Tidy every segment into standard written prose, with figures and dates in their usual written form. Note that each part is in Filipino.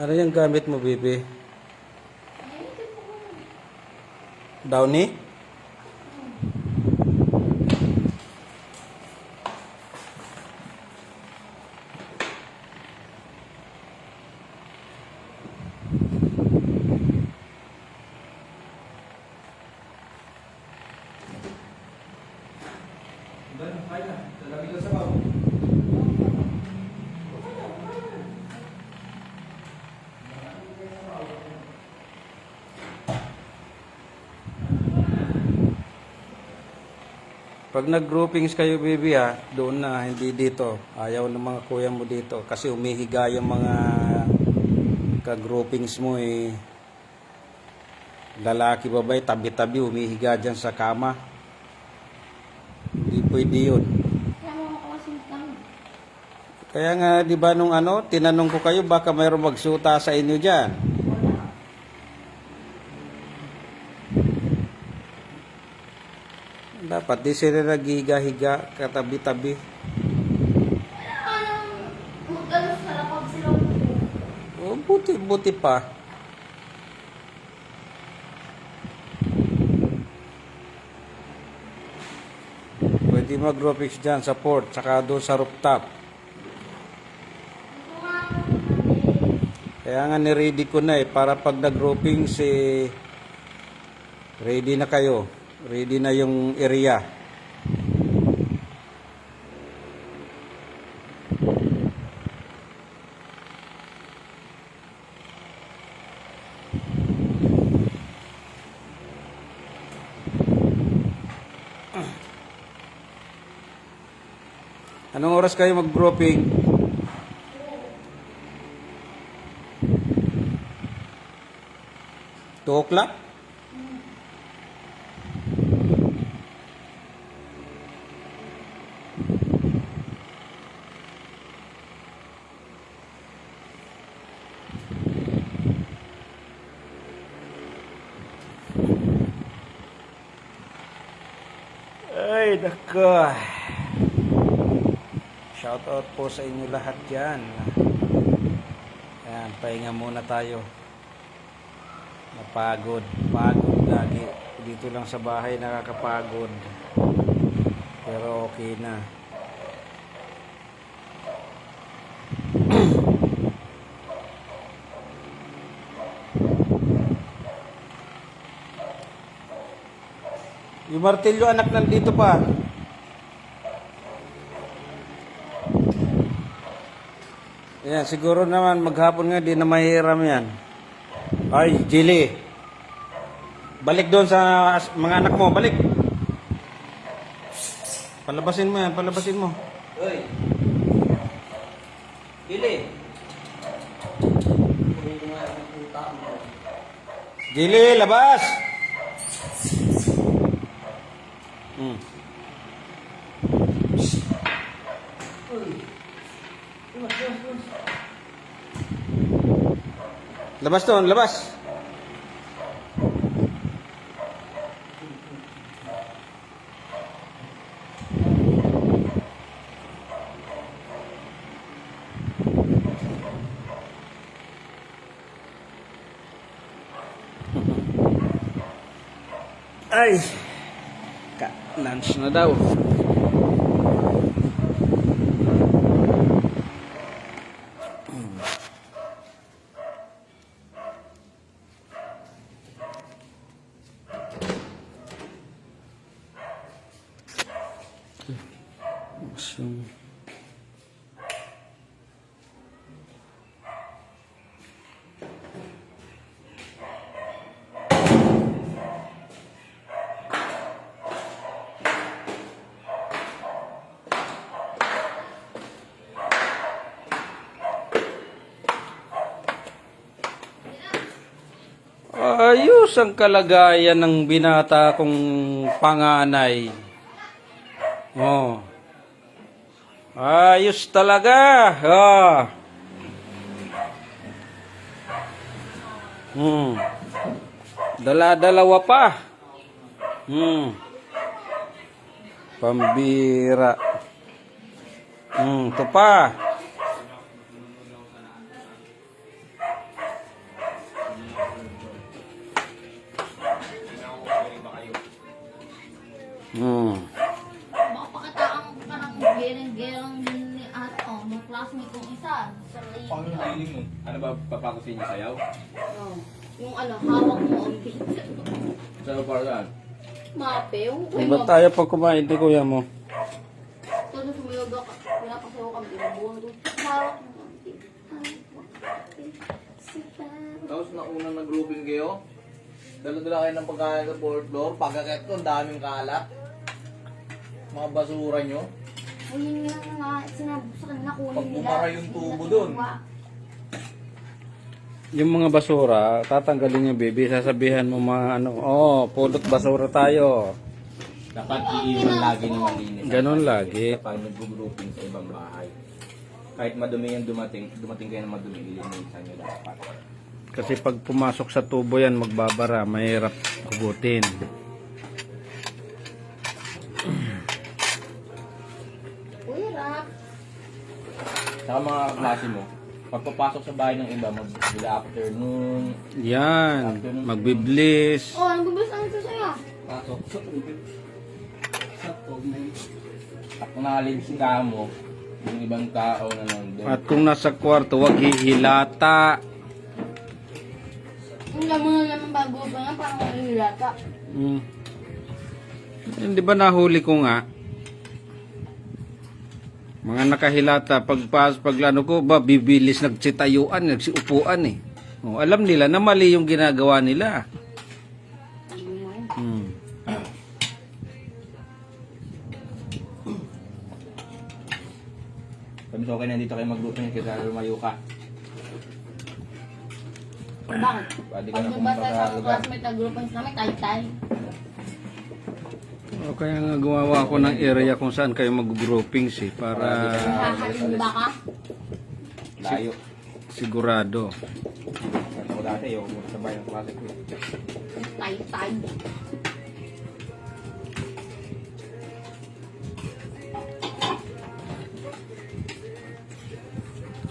Ano yung gamit mo, baby? Downy? Pag nag-groupings kayo, baby, ha, doon na, hindi dito. Ayaw ng mga kuya mo dito kasi umihiga yung mga ka-groupings mo eh. Lalaki, babae, tabi-tabi, umihiga dyan sa kama. Hindi pwede yun. Kaya nga, di ba nung ano, tinanong ko kayo, baka mayroong magsuta sa inyo dyan. Dapat di sila naghiga-higa, katabi-tabi. Oh, buti pa. Pwede mag-groupings dyan sa port, saka doon sa rooftop. Kaya nga ni-ready ko na eh, para pag nag-groupings eh, ready na kayo. Ready na yung area. Anong oras kayo mag-grouping? Two o'clock? Ay, nako. Shoutout po sa inyo lahat dyan. Ayan, pahinga muna tayo. Napagod. Pagod lagi. Dito lang sa bahay nakakapagod. Pero okay na. Yung martilyo anak nandito pa. Ayan, siguro naman maghapon nga di na mahiram yan. Ay, Jilly. Balik doon sa mga anak mo, balik. Palabasin mo yan, palabasin mo. Hoy. Jilly. Jilly, labas. Labas doon, labas. Ay, lunch na daw. Ay, Ayos ang kalagayan ng binata kong panganay. Oh. Ayos talaga. Oh. Dala-dalawa pa. Pambira. Ito pa. Baka pakataang ka ng gereng-gereng din ni ate, ng classmate kong isa. Sa Paano yung feeling mo? Ano ba papakusin niya sayaw? Oh, yung hawak mo ang beat. Sayaw para saan? Mapew. Ba't tayo pag kumain di kuya mo? Todo sumayoga ka. Pinapasayo ka. Binabuhan doon. Hawak mo ang beat. Tapos na unang nag-grouping kayo, dala-dala kayo ng pagkain sa fourth floor, pagkakit ko, ang daming kalat. Mga basura nyo. O yun nga sinabi sa kanila kunin Pag nila. bumara yung tubo dun. Yung mga basura, tatanggalin niyo, baby. Sasabihan mo mga ano, pulot basura tayo. Dapat iiwan lagi ng malinis. Ganon lagi. Kapag nag-grouping sa ibang bahay. Kahit madumi yung dumating kayo ng madumi, ilinisan nyo dapat. Kasi pag pumasok sa tubo yan, magbabara, mahirap hugutin. Uy, rap. Saka mga klase mo, pagpapasok sa bahay ng iba, mag-afternoon, Yan, magbiblis. Oh, ang gubos ang ito sa'yo. pasok sa tubig. Sa tubig. At kung nakalinis ka mo, yung ibang tao na nandun. At kung nasa kwarto, wag hihilata. Ang laman na naman bago ba nga, parang mahilata. Hindi ba nahuli ko nga? Mga nakahilata, pag ano ko ba, bibilis nagsitayuan, nagsiupuan eh. Alam nila na mali yung ginagawa nila. Kami so okay na dito kayo mag-grouping kasi lumayo ka. Bakit? Pwede ka Pag na diba pumunta sa sa isang lugar. classmate na grupo namin, tay-tay. O kaya nga gumawa ako ng area kung saan kayo mag-groupings eh, para Hahalin ba ka? Layo. sigurado. Kasi ako dati, yung sabay ng klase ko. Tay-tay.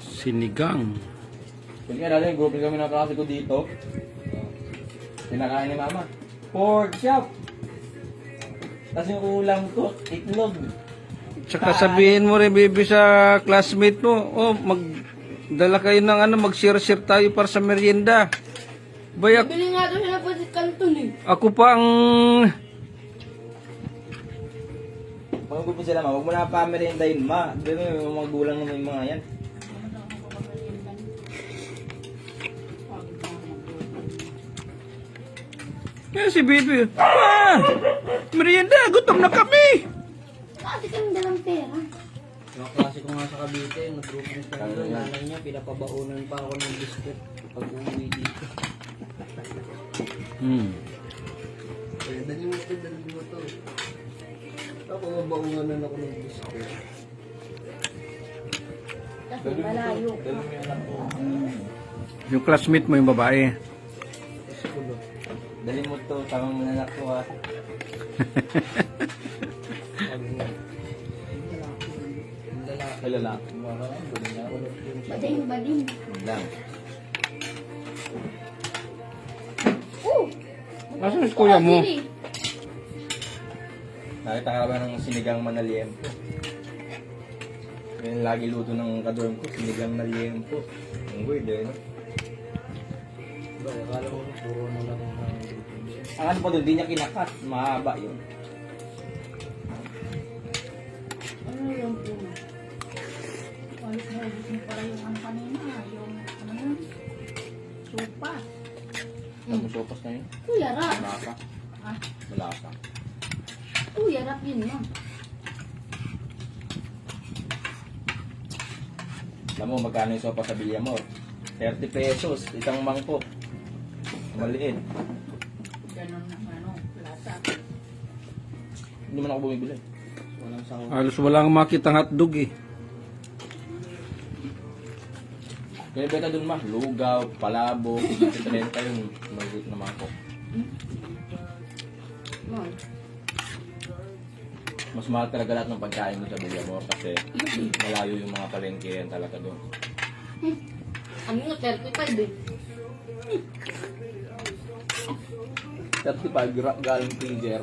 Sinigang. Kung kaya dali, grouping kami ng klase ko dito. Pinakain ni mama. Pork chop! Tapos yung ulam ko, itlog. Tsaka sabihin mo rin, baby, sa classmate mo, magdala kayo ng ano, mag-share-share tayo para sa merienda. Bayak, Bili nga daw siya na Pasit Canton eh. ako pa ang... Pag grupo sila ma, huwag mo na pa-merindahin ma. Dito yung mga gulang naman yung mga yan. Yan si baby. Merienda, gutom na kami. Kasi kami dalang pera. Yung klase ko nga sa Cavite, nag-grouping sa nila, nanay niya, pinapabaunan pa ako ng biscuit pag umuwi dito. Kaya dali mo to. Ako mabaunan ako ng biscuit. Kasi malayo. Dali mo yung anak ko. Yung classmate mo yung babae. Kulo. Dali mo to, tamang anak ko ha. Ay lalaki. Mga karaan, dali na ako. Bading. Lang. Asan si kuya mo? Sili. Nakita ka ba ng sinigang manaliempo? Yung lagi luto ng kadorm ko, sinigang manaliempo. Ang weird eh, no? Ba, akala ko puro na lang ang grouping. Ang ano pa doon, di niya kinakat. Mahaba yun. Ano yung puno? Alis na ubusin pala yung ano kanina. Yung ano yun? Sopa. Tapos sopas na yun. Kuya rap. Malasa. Ah, Malasa. kuya rap yun no. Alam mo, magkano yung sopa sa Villamor? 30 pesos, isang mangkok. Maliit. Ganon na ano, lasa. Hindi man ako bumibili. Walang sangkot. Halos wala kang makitang hotdog eh. Kaya beta dun ma, lugaw, palabo, 30 yung maliit na mangkok. Mas mahal talaga lahat ng pagkain doon sa Villamor kasi malayo yung mga palengke yan talaga doon. Ano nga, 35 eh. 35 galing freezer.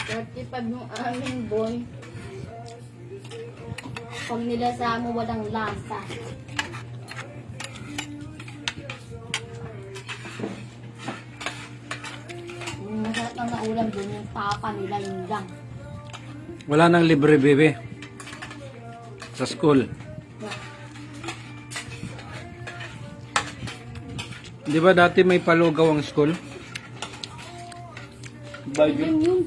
35 yung aming boy. Pag nilasa mo, walang lasa. Yung masarap ng naulam dun, yung tapa nila, yun lang. Wala nang libre bebe. Sa school. Di ba dati may palugaw ang school? Yan yun.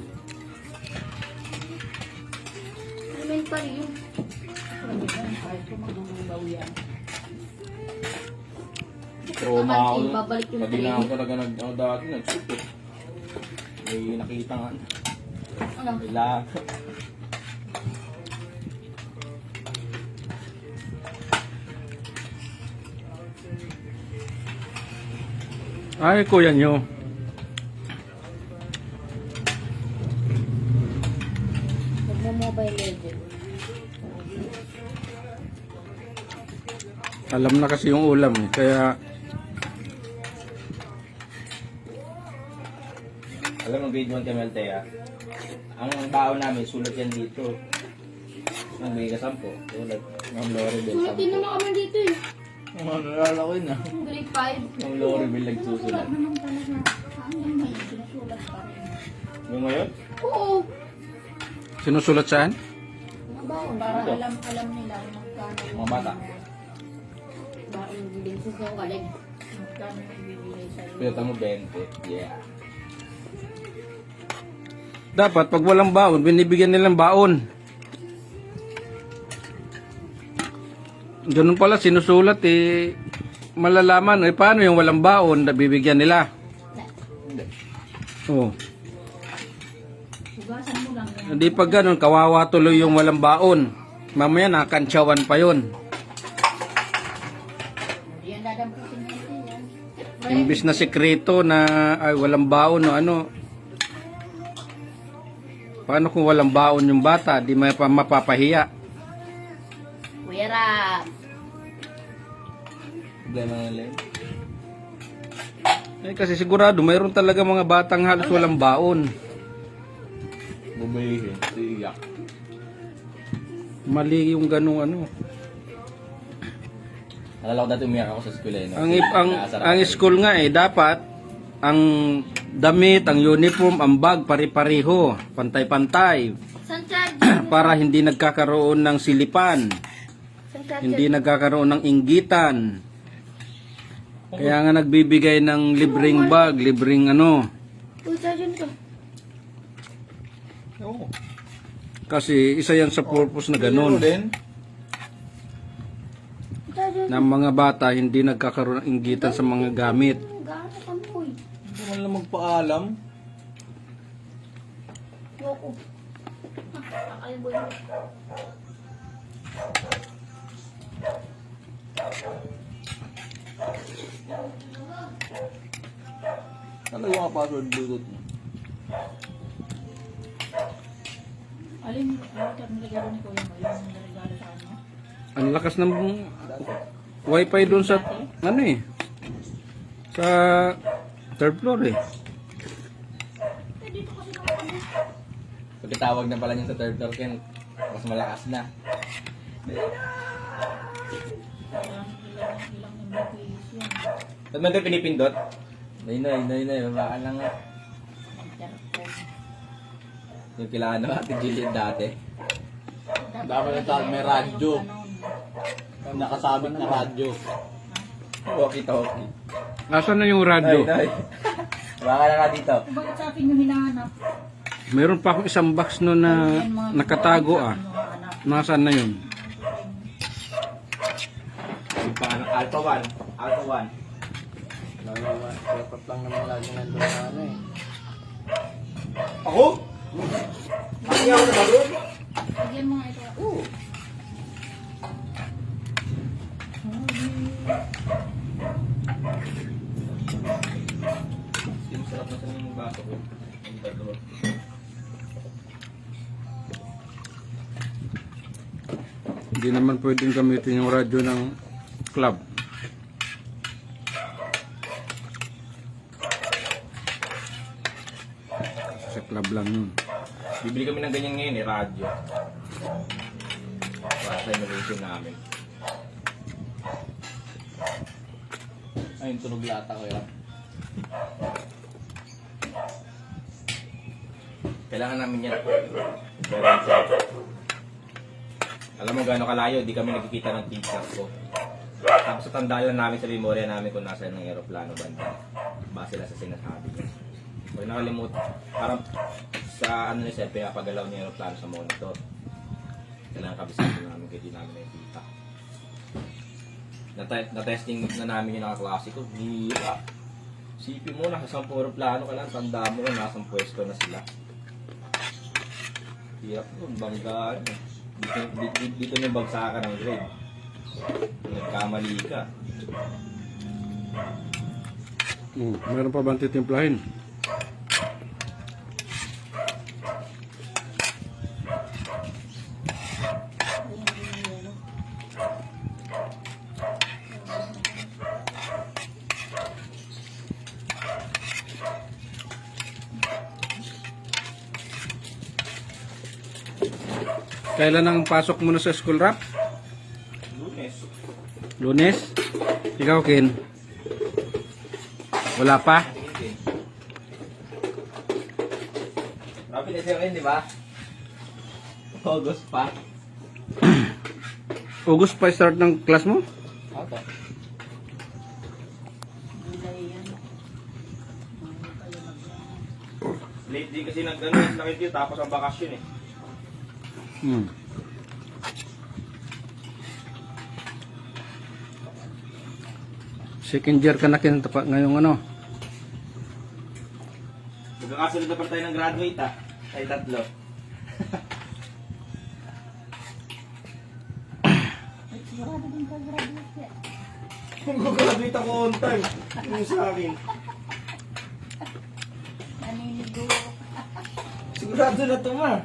Elementary yun. Kahit kung magbububaw yan. Trauma ako. Babalik yung Pag na ako train. talaga dati nag-super. May nakita nga. Ano? Wala. Ay, kuya nyo. Nagmo-mobile legend. Alam na kasi yung ulam eh. Kaya Alam mo, grade 1 kami Altea. Ang baon namin, sulat yan dito. Ang may kasampo. Sulat. Ang Loribel. Sulatin naman kami dito eh. Ang nalala ko yun ah. Grade 5. Ang Loribel nagsusulat. naman talaga. Hanggang ngayon, sinusulat pa rin. Yung ngayon? Oo. sinusulat saan? Mga baon. Para alam nila kung magkano yung Mga bata. baon yung bilhin sa kalig. Magkano yung ibibigay sa'yo. Pinata mo 20. Yeah. Dapat pag walang baon, binibigyan nilang baon. Ganun pala sinusulat eh. Malalaman eh paano yung walang baon na bibigyan nila. Hindi. Oh. Hugasan mo lang yan. Hindi pag ganun, kawawa tuloy yung walang baon. Mamaya nakakantsawan pa yun. Hindi yan dadampusin natin yan. Imbis na sekreto na ay walang baon o ano. Paano kung walang baon yung bata? Di may mapapahiya. Kuya Rap. Problema na lang. Eh, kasi sigurado mayroon talaga mga batang halos walang baon. Bumihin. Siyak. Mali yung ganung ano. Alala ko dati umiyak ako sa school eh. No? Ang school nga eh dapat ang damit, ang uniform, ang bag pare-pareho, pantay-pantay Saan charger? para hindi nagkakaroon ng silipan, Saan charger? hindi nagkakaroon ng inggitan. Kaya nga nagbibigay ng libreng bag, libreng ano, Uy, charger nito. Oo. kasi isa yan sa purpose na ganun. din. Charger. Na mga bata hindi nagkakaroon ng inggitan sa mga gamit. Gaano kami, uy. Hindi man lang magpaalam. Yoko. Kakaliboy mo. Ano yung password Bluetooth mo? Alin, router nilagay ni Kuya mo, yung nilagay sa ano? Ang lakas ng wifi doon sa ano eh. Sa third floor eh. Pagkatawag na pala niya sa third floor, Ken, mas malakas na. Ilang Mbps yun. Ba't mo ito pinipindot? Nay, baka lang nga. Yung kailangan na Ate Jillian dati. Dapat na tayo may radyo. Nakasabit na radyo. Walkie-talkie. Nasaan na yung radyo? Nay. Baka lang nga dito. Bakit sa akin yung hinahanap? Meron pa akong isang box no na nakatago ah. Ano, anak? Nasaan na yun? Yung pang Alpha 1. Alpha 1. Dapat lang naman lagi nandun na ano eh. Ako? Hindi ako na doon. Lagyan mo nga ito. Oo. Yung sarap na sa yung baso ko. Yung dalawa. Hindi naman pwedeng gamitin yung radyo ng club. Sa club lang yun. Bibili kami ng ganyan ngayon eh, radyo. Para sa innovation namin. Ayun, tunog lata ko yan. Kailangan namin yan. Alam mo gaano kalayo, di kami nagkikita ng teacher ko. Tapos tandaan namin sa memorya namin kung nasa ng aeroplano banda. Base lang sa sinasabi niya. Huwag nakalimutan, parang sa ano niya, pinapagalaw niya aeroplano sa monitor. Kailangan kabisado namin kaya di namin nakikita. Na-testing na namin yung nakaklase ko. Hira. Sipin mo, nasa 10 aeroplano ka lang, tanda mo kung nasa pwesto na sila. Hira po, banggaan. Dito na bagsakan ng grade. Nagkamali ka. Meron pa bang titimplahin? Kailan ang pasok mo na sa school rap? Lunes. Lunes? Ikaw, Ken? Wala pa? Rapid na siya rin, di ba? August pa. August pa start ng class mo? Ata. Gulay yan. Late din kasi nag-ano, sakit yun, tapos ang bakasyon eh. Second year ka na ngayong ano? Magkakasunod na pa tayo ng graduate ah. Tayo tatlo. Sigurado din ka graduate yan. Kung graduate ako on time, yung sa akin. Naninigo. Sigurado na ito ma.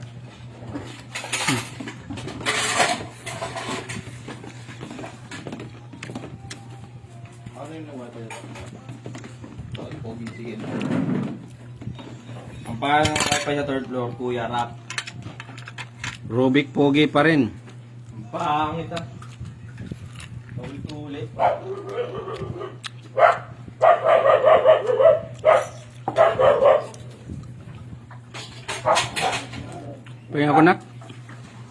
Ano yung nawa tayo? Pogi, sige. Ang pangalan ng wifi sa third floor, Kuya Rap. Rubik Pogi pa rin. Ang pangit ah. Ulit-ulit. Pahinga ko, nak.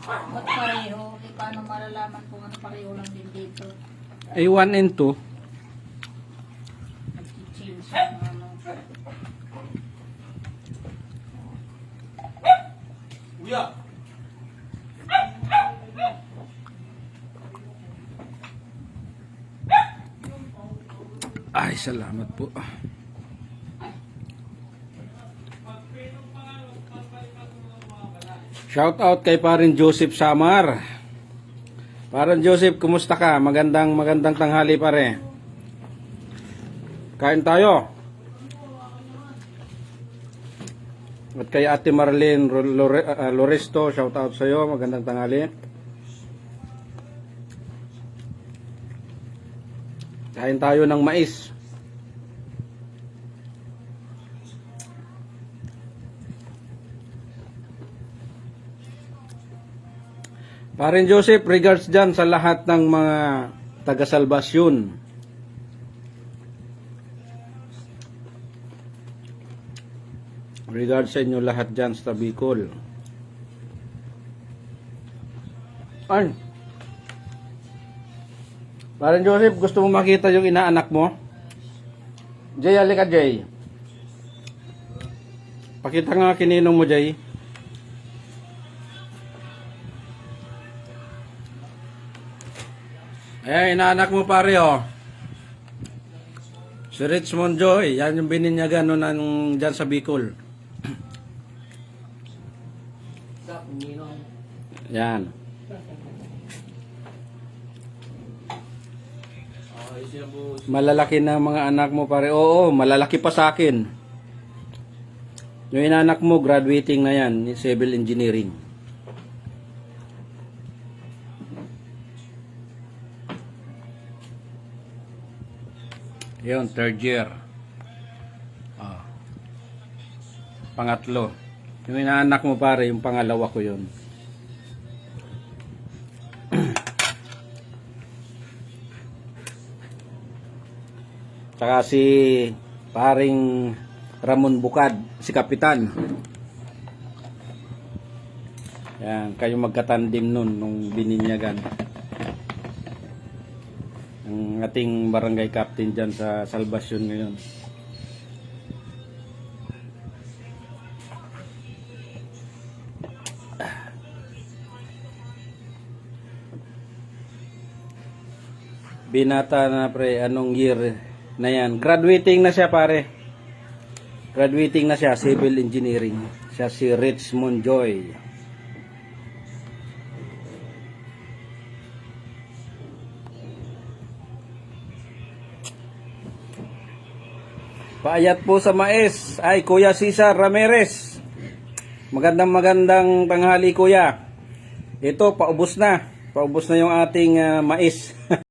Ba't pareho? Eh, paano malalaman kung ano pareho lang din dito? A1 and 2. Nag-change yung ano. Kuya! Ay, salamat po. Shout out kay Parin Joseph Samar. Parin Joseph, kumusta ka? Magandang tanghali pare. Kain tayo. At kay Ate Marlene Loresto, shout out sa iyo. Magandang tanghali. Kain tayo ng mais. Parin Joseph, regards dyan sa lahat ng mga taga-salbasyon. Regards sa inyo lahat dyan sa Bicol. Ay! Parin Joseph, gusto mo makita yung inaanak mo? Jay, halika Jay. Pakita nga kininong mo Jay. Ayan, inaanak mo pare oh. Si Richmond Joy, yan yung bininyagan nun dyan sa Bicol. Stop, ninong. Yan. Ayos yan, boss. Malalaki na mga anak mo pare. Oo, malalaki pa sa akin. Yung inanak mo, graduating na yan, civil engineering. Yun, third year. Ah. Pangatlo. Yung inaanak mo pare, yung pangalawa ko yun. Tsaka si paring Ramon Bukad, si Kapitan. Yan, kayo magkatandim nun nung bininyagan. Ang ating barangay captain dyan sa Salvacion ngayon. Binata na pre, anong year na yan? Graduating na siya pare. Graduating na siya, civil engineering. Siya si Richmond Joy. Paayat po sa mais ay Kuya Cesar Ramirez. Magandang tanghali kuya. Ito paubos na. Paubos na yung ating mais.